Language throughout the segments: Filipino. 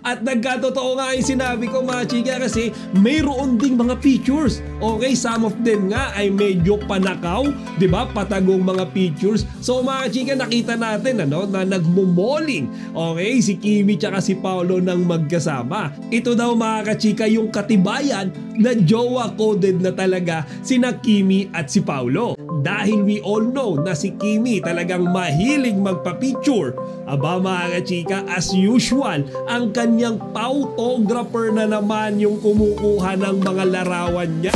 At nagkatotoo nga yung sinabi ko mga chika kasi mayroon ding mga pictures. Okay, some of them nga ay medyo panakaw, di ba? Patagong mga pictures. So mga chika, nakita natin na nagmumoling, okay, si Kimi tsaka si Paolo nang magkasama. Ito daw mga kachika yung katibayan na jowa coded na talaga sina Kimi at si Paolo. Dahil we all know na si Kimi talagang mahilig magpa-picture. Aba mga kachika, as usual, ang kanyang photographer na naman yung kumukuha ng mga larawan niya.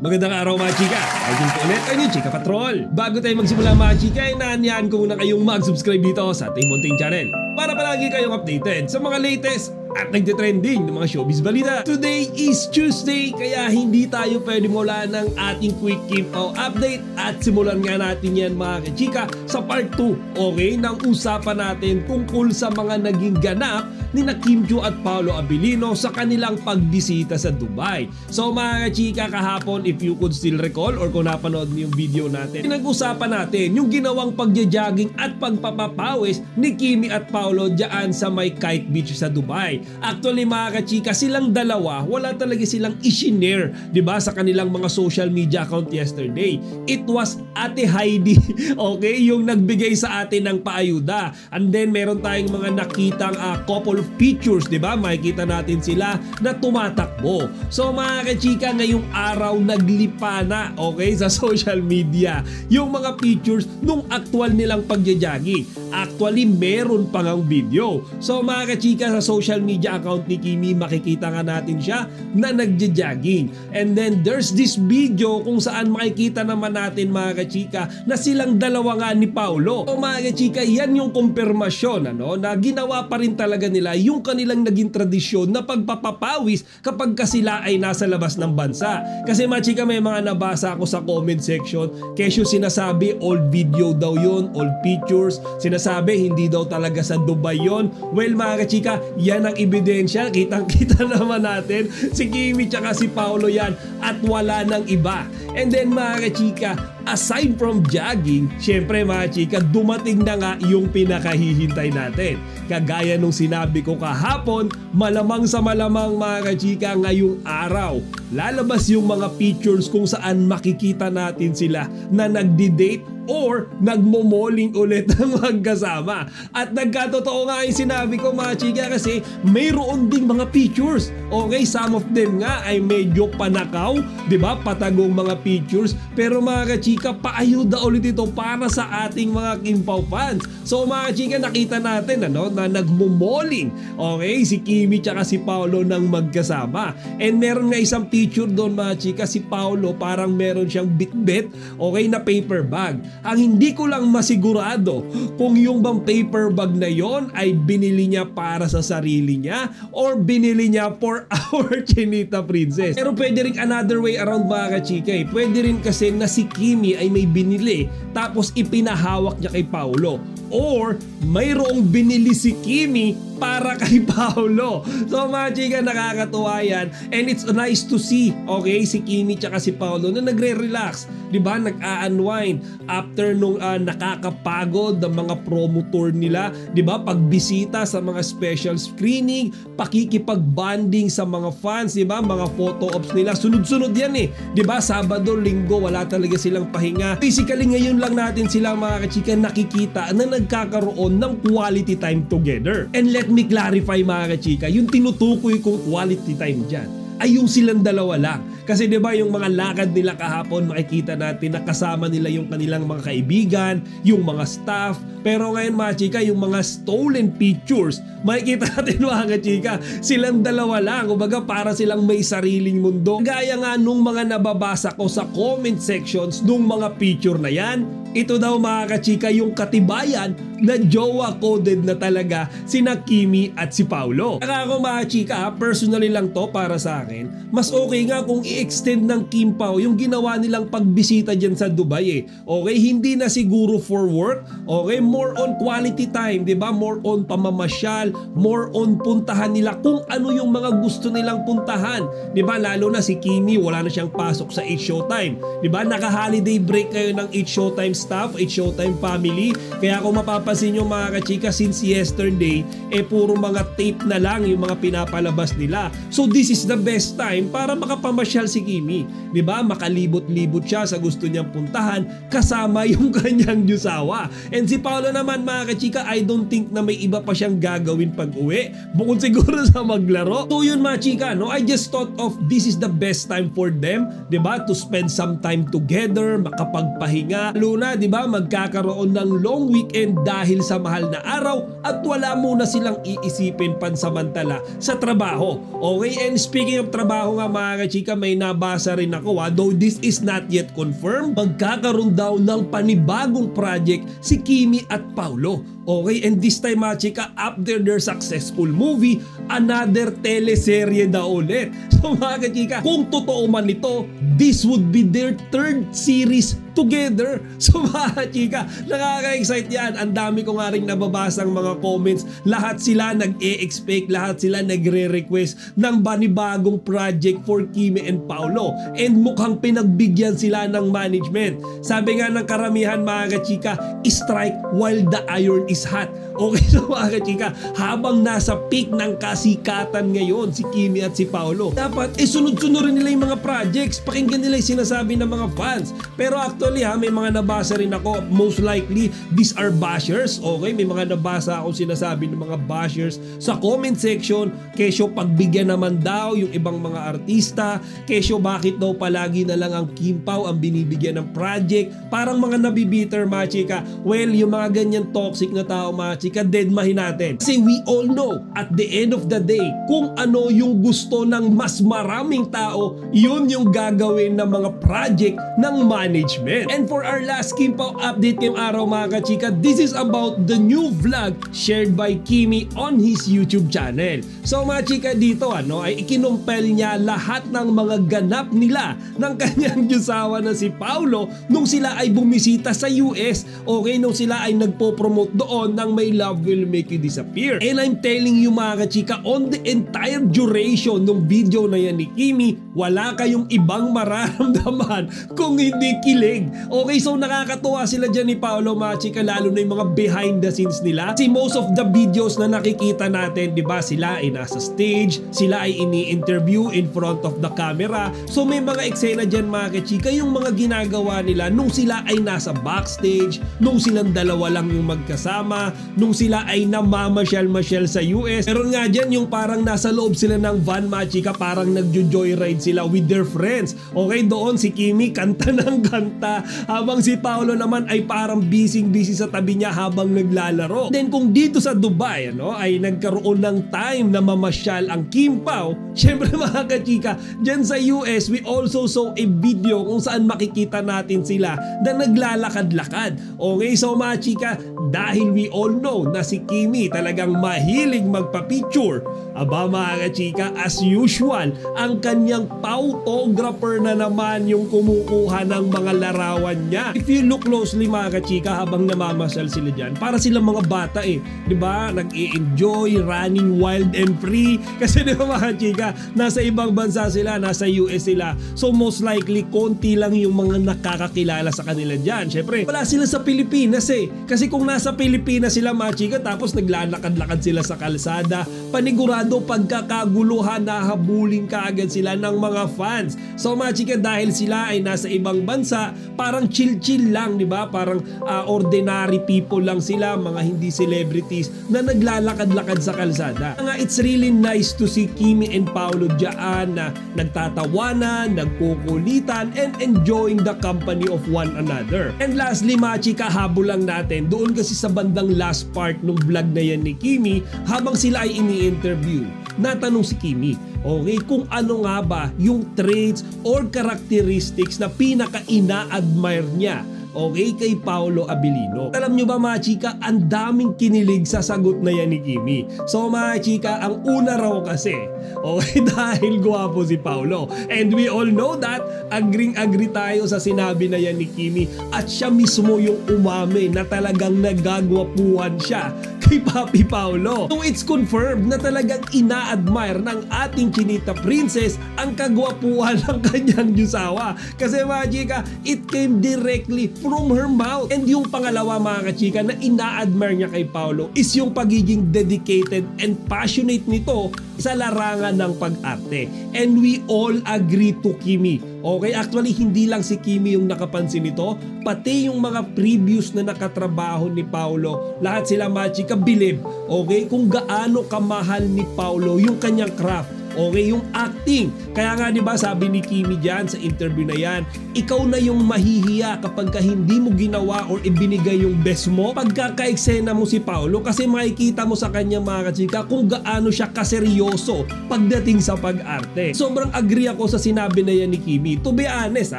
Magandang araw mga chika, ay dito ulit ang yung Chika Patrol. Bago tayo magsimula mga chika, inaanyahan ko muna kayong mag-subscribe dito sa ating munting channel para palagi kayong updated sa mga latest at nagtitrending ng mga showbiz balita. Today is Tuesday, kaya hindi tayo pwede mula ng ating quick Kimpaw update at simulan nga natin yan mga kachika sa part 2, okay, ng usapan natin tungkol sa mga naging ganap ni na Kim Chiu at Paolo Abilino sa kanilang pagbisita sa Dubai. So mga kachika, kahapon, if you could still recall or kung napanood niyo yung video natin, pinag-usapan natin yung ginawang pagja-jogging at pagpapapawis ni Kimi at Paolo dyan sa may Kite Beach sa Dubai. Actually mga kachika, silang dalawa, wala talaga silang i-share, diba, sa kanilang mga social media account yesterday. It was Ate Heidi, okay, yung nagbigay sa atin ng paayuda. And then meron tayong mga nakitang couple of pictures, diba, makikita natin sila na tumatakbo. So mga kachika, ngayong araw naglipa na, okay, sa social media yung mga pictures nung actual nilang pagja-jogging. Actually meron pang ang video. So mga kachika, sa social media account ni Kimi, makikita nga natin siya na nagja-jogging. And then there's this video kung saan makikita naman natin mga kachika na silang dalawa nga ni Paolo. So mga kachika, yan yung kumpirmasyon na ginawa pa rin talaga nila yung kanilang naging tradisyon na pagpapapawis kapag sila ay nasa labas ng bansa. Kasi mga chika, may mga nabasa ako sa comment section, kesyo sinasabi old video daw yun, old pictures, sinasabi hindi daw talaga sa Dubai yun. Well mga kachika, yan ang ebidensya, kitang-kita naman natin si Kimi tsaka si Paolo yan at wala nang iba. And then mga kachika, aside from jogging, syempre mga chika, dumating na nga yung pinakahihintay natin. Kagaya nung sinabi ko kahapon, malamang sa malamang mga kachika, ngayong araw lalabas yung mga pictures kung saan makikita natin sila na nagdi-date or nagmomoling ulit ng magkasama. At nagkatotoo nga yung sinabi ko mga chika kasi mayroon ding mga pictures. Okay, some of them nga ay medyo panakaw, di ba? Patagong mga pictures. Pero mga kachika, paayuda ulit ito para sa ating mga Kimpaw fans. So mga chika, nakita natin na nagmomoling, okay, si Kimi tsaka si Paolo nang magkasama. And meron nga isang picture doon mga chika, si Paolo parang meron siyang bitbit, okay, na paper bag. Ang hindi ko lang masigurado kung yung bang paper bag na yon ay binili niya para sa sarili niya or binili niya for our Chinita Princess. Pero pwede rin another way around mga kachika. Pwede rin kasi na si Kimi ay may binili tapos ipinahawak niya kay Paolo. Or mayroong binili si Kimi para kay Paolo. So mga chika, nakakatuwa yan. And it's nice to see, okay, si Kimi tsaka si Paolo na nagre-relax, diba, nag-a-unwind after nung nakakapagod ng mga promo tour nila, diba, pagbisita sa mga special screening, pakikipag-bonding sa mga fans, diba, mga photo ops nila, sunod-sunod yan diba, Sabado, Linggo, wala talaga silang pahinga. Basically ngayon lang natin sila mga kachika nakikita na nagkakaroon ng quality time together. And let me clarify mga kachika, yung tinutukoy kong quality time dyan ay yung silang dalawa lang. Kasi diba yung mga lakad nila kahapon, makikita natin na kasama nila yung kanilang mga kaibigan, yung mga staff. Pero ngayon mga chika, yung mga stolen pictures, makikita natin mga chika, silang dalawa lang. Kumbaga para silang may sariling mundo. Gaya nga nung mga nababasa ko sa comment sections nung mga picture na yan, ito daw mga kachika yung katibayan na jowa coded na talaga sina Kimi at si Paolo. Saka ako mga chika, personally lang to para sa akin, mas okay nga kung i-extend ng Kimpaw yung ginawa nilang pagbisita dyan sa Dubai Okay, hindi na siguro for work, okay, more on quality time, diba? More on pamamasyal, more on puntahan nila kung ano yung mga gusto nilang puntahan, diba? Lalo na si Kimi, wala na siyang pasok sa 8 Showtime, diba? Naka-holiday break kayo ng 8 Showtime stuff, it's Showtime Family. Kaya kung mapapansin nyo mga kachika, since yesterday, puro mga tape na lang yung mga pinapalabas nila. So this is the best time para makapamasyal si Kimi. Diba? Makalibot-libot siya sa gusto niyang puntahan kasama yung kanyang Yusawa. And si Paolo naman mga kachika, I don't think na may iba pa siyang gagawin pag uwi. Bukod siguro sa maglaro. So yun mga chika, no? I just thought of this is the best time for them, diba? To spend some time together, makapagpahinga. Luna, diba? Magkakaroon ng long weekend dahil sa mahal na araw at wala muna silang iisipin pansamantala sa trabaho. Okay? And speaking of trabaho nga mga kachika, may nabasa rin ako though this is not yet confirmed, magkakaroon daw ng panibagong project si Kimi at Paolo. Okay, and this time mga chika, after their successful movie, another teleserye daw ulit. So mga kachika, kung totoo man ito, this would be their third series together. So mga chika, nakaka-excite yan. Ang dami ko nga rin nababasang mga comments. Lahat sila nag-e-expect, lahat sila nagre-request ng banibagong project for Kimi and Paolo. And mukhang pinagbigyan sila ng management. Sabi nga ng karamihan mga kachika, strike while the iron is hot. Okay, so mga kachika, habang nasa peak ng kasikatan ngayon si Kimi at si Paolo, dapat sunod-sunod rin nila yung mga projects, pakinggan nila yung sinasabi ng mga fans. Pero actually may mga nabasa rin ako, most likely these are bashers. Okay, may mga nabasa ako sinasabi ng mga bashers sa comment section, kesyo pagbigyan naman daw yung ibang mga artista, kesyo bakit daw palagi na lang ang Kim Pao ang binibigyan ng project, parang mga nabibiter mga chika. Well, yung mga ganyan toxic na tao mga chika, deadmahin natin. Kasi we all know at the end of the day, kung ano yung gusto ng mas maraming tao, yun yung gagawin ng mga project ng management. And for our last Kim Pao update ngayong araw mga kachika, this is about the new vlog shared by Kimi on his YouTube channel. So mga chika, dito ay ikinumpel niya lahat ng mga ganap nila ng kanyang Yusawa na si Paolo nung sila ay bumisita sa US. Okay, nung sila ay nagpo-promote doon ng My Love Will Make You Disappear. And I'm telling you mga kachika, on the entire duration ng video na yan ni Kimi, wala kayong ibang mararamdaman kung hindi kilig. Okay, so nakakatuwa sila dyan ni Paolo mga chika, lalo na yung mga behind the scenes nila. Si most of the videos na nakikita natin, diba, sila ay nasa stage, sila ay ini-interview in front of the camera. So may mga eksena dyan mga kachika, yung mga ginagawa nila nung sila ay nasa backstage, nung silang dalawa lang yung magkasama, nung sila ay namamasyal-masyal sa US. Pero nga dyan yung parang nasa loob sila ng van mga chika, parang nagjo-joyride sila with their friends. Okay, doon si Kimi kanta ng kanta, habang si Paolo naman ay parang busy sa tabi niya habang naglalaro. Then kung dito sa Dubai ay nagkaroon ng time na mamasyal ang Kim Pao, syempre mga kachika, dyan sa US we also saw a video kung saan makikita natin sila na naglalakad-lakad. Okay, so mga chika, dahil we all know na si Kimi talagang mahilig magpa-picture, aba mga kachika, as usual, ang kanyang photographer na naman yung kumukuha ng mga larawan niya. If you look closely mga kachika, habang namamasyal sila dyan, para silang mga bata diba? Nag-i-enjoy, running wild and free. Kasi diba mga kachika, nasa ibang bansa sila, nasa US sila. So most likely, konti lang yung mga nakakakilala sa kanila dyan. Syempre, wala sila sa Pilipinas Kasi kung nasa Pilipinas sila mga chika, tapos naglalakad-lakad sila sa kalsada, panigurado pagkakaguluhan, nahabulin kaagad sila ng mga fans. So mga chika, dahil sila ay nasa ibang bansa, parang chill-chill lang, di ba? Parang ordinary people lang sila, mga hindi celebrities na naglalakad-lakad sa kalsada. It's really nice to see Kimi and Paolo dyan na nagtatawanan, nagkukulitan, and enjoying the company of one another. And lastly mga chika, habol lang natin doon kasi sa bandang last part ng vlog na yan ni Kimi, habang sila ay ini-interview, natanong si Kimi, okay, kung ano nga ba yung traits or characteristics na pinaka-ina-admire niya, okay, kay Paolo Abilino. Alam nyo ba mga chika, ang daming kinilig sa sagot na yan ni Kimi. So mga chika, ang una raw kasi, okay, dahil gwapo si Paolo. And we all know that, agring-agree tayo sa sinabi na yan ni Kimi, at siya mismo yung umami na talagang nagagwapuhan siya kay Papi Paolo. So it's confirmed na talagang ina-admire ng ating Chinita Princess ang kagwapuhan ng kanyang Yusawa. Kasi mga chika, it came directly from her mouth. And yung pangalawa mga kachika na ina-admire niya kay Paolo is yung pagiging dedicated and passionate nito sa larangan ng pag-arte. And we all agree to Kimi. Okay, actually hindi lang si Kimi yung nakapansin nito, pati yung mga previous na nakatrabaho ni Paolo, lahat sila mga chika bilib, okay, kung gaano kamahal ni Paolo yung kanyang craft. Okay, yung acting. Kaya nga 'di ba sabi ni Kimi diyan sa interview na 'yan, ikaw na yung mahihiya kapag hindi mo ginawa or ibinigay yung best mo pagkaka-eksena mo si Paolo, kasi makikita mo sa kanya mga kachika kung gaano siya kaseryoso pagdating sa pag-arte. Sobrang agree ako sa sinabi na yan ni Kimi. To be honest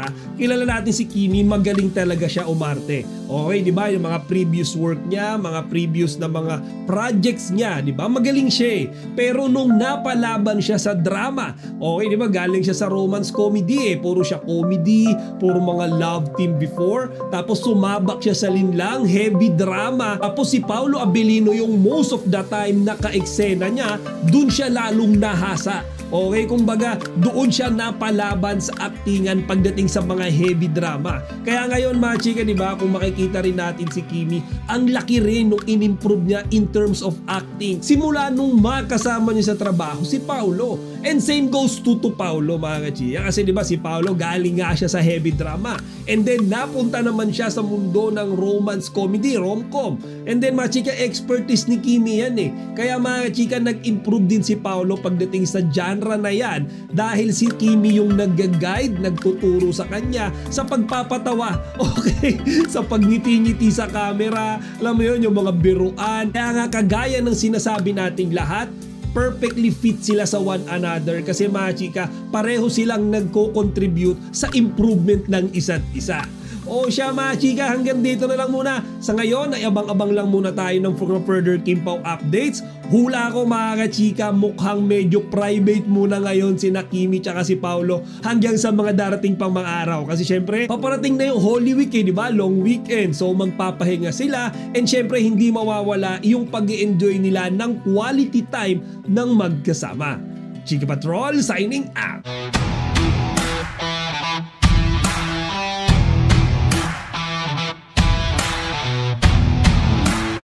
kilala natin si Kimi, magaling talaga siya umarte. Okay, 'di ba? Yung mga previous work niya, mga previous na mga projects niya, 'di ba? Magaling siya. Pero nung napalaban siya sa drama, okay, di ba, galing siya sa romance comedy puro siya comedy, puro mga love team before, tapos sumabak siya sa linlang heavy drama, tapos si Paolo Abilino yung most of the time na ka-eksena niya, dun siya lalong nahasa. Okay, kumbaga doon siya napalaban sa aktingan pagdating sa mga heavy drama. Kaya ngayon mga chika, di ba, kung makikita rin natin si Kimi, ang laki rin nung in-improve niya in terms of acting. Simula nung makasama niya sa trabaho si Paolo. And same goes to Paolo mga chika. Kasi di ba si Paolo galing nga siya sa heavy drama. And then napunta naman siya sa mundo ng romance comedy, rom-com. And then mga chika, expertise ni Kimi yan Kaya mga chika, nag-improve din si Paolo pagdating sa genre na yan dahil si Kimi yung nag-guide, nagtuturo sa kanya sa pagpapatawa, okay, sa pagngiti-ngiti sa camera, alam mo yun, yung mga biruan. Kaya nga kagaya ng sinasabi nating lahat, perfectly fit sila sa one another kasi mga chika, pareho silang nagko-contribute sa improvement ng isa't isa. O siya mga chika, hanggang dito na lang muna. Sa ngayon ay abang-abang lang muna tayo ng further Kim Pao updates. Hula ko mga chika, mukhang medyo private muna ngayon si Kimi tsaka si Paolo hanggang sa mga darating pang mga araw. Kasi syempre, paparating na yung Holy Week di ba? Long weekend. So magpapahinga sila and syempre hindi mawawala yung pag-i-enjoy nila ng quality time ng magkasama. Chika Patrol signing out!